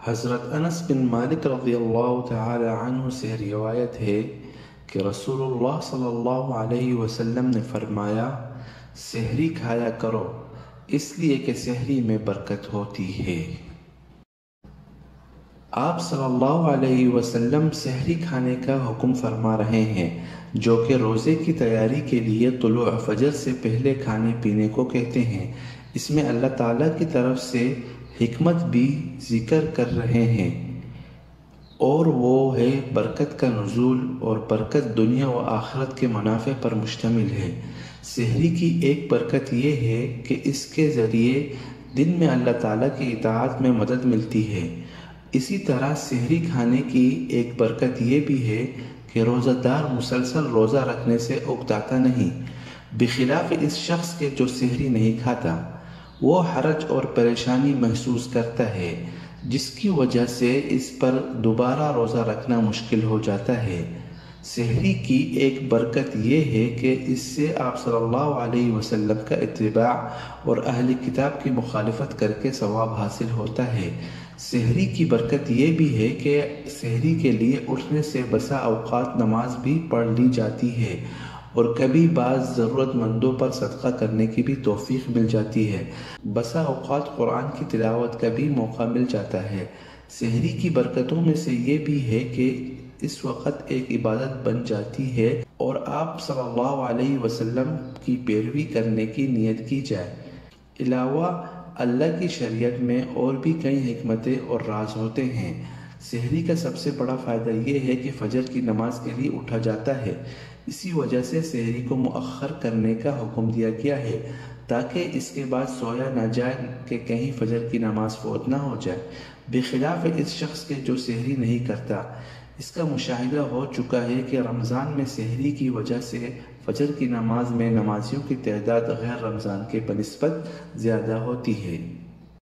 حضرت انس بن مالک رضی اللہ تعالی عنہ سے روایت ہے کہ رسول اللہ صلی اللہ علیہ وسلم نے فرمایا، سحری کھایا کرو اس لیے کہ سحری میں برکت ہوتی ہے۔ آپ صلی اللہ علیہ وسلم سحری کھانے کا حکم فرما رہے ہیں، جو کہ روزے کی تیاری کے لیے طلوع فجر سے پہلے کھانے پینے کو کہتے ہیں۔ اس میں اللہ تعالیٰ کی طرف سے حکمت بھی ذکر کر رہے ہیں، اور وہ ہے برکت کا نزول، اور برکت دنیا و آخرت کے منافع پر مشتمل ہے۔ سحری کی ایک برکت یہ ہے کہ اس کے ذریعے دن میں اللہ تعالیٰ کی اطاعت میں مدد ملتی ہے۔ اسی طرح سحری کھانے کی ایک برکت یہ بھی ہے کہ روزہ دار مسلسل روزہ رکھنے سے اکتاتا نہیں، بخلاف اس شخص کے جو سحری نہیں کھاتا۔ وہ حرج اور پریشانی محسوس کرتا ہے، جس کی وجہ سے اس پر دوبارہ روزہ رکھنا مشکل ہو جاتا ہے۔ سحری کی ایک برکت یہ ہے کہ اس سے آپ صلی اللہ علیہ وسلم کا اتباع اور اہل کتاب کی مخالفت کر کے ثواب حاصل ہوتا ہے۔ سحری کی برکت یہ بھی ہے کہ سحری کے لیے اٹھنے سے بسا اوقات نماز بھی پڑھ لی جاتی ہے، اور کبھی بعض ضرورت مندوں پر صدقہ کرنے کی بھی توفیق مل جاتی ہے۔ بسا اوقات قرآن کی تلاوت کا بھی موقع مل جاتا ہے۔ سحری کی برکتوں میں سے یہ بھی ہے کہ اس وقت ایک عبادت بن جاتی ہے، اور آپ صلی اللہ علیہ وسلم کی پیروی کرنے کی نیت کی جائے۔ علاوہ اللہ کی شریعت میں اور بھی کئی حکمتیں اور راز ہوتے ہیں۔ سحری کا سب سے بڑا فائدہ یہ ہے کہ فجر کی نماز کے لیے اٹھا جاتا ہے۔ اسی وجہ سے سحری کو مؤخر کرنے کا حکم دیا گیا ہے، تاکہ اس کے بعد سویا نہ جائے کہ کہیں فجر کی نماز فوت نہ ہو جائے، بخلاف اس شخص کے جو سحری نہیں کرتا۔ اس کا مشاہدہ ہو چکا ہے کہ رمضان میں سحری کی وجہ سے فجر کی نماز میں نمازیوں کی تعداد غیر رمضان کے بنسبت زیادہ ہوتی ہے۔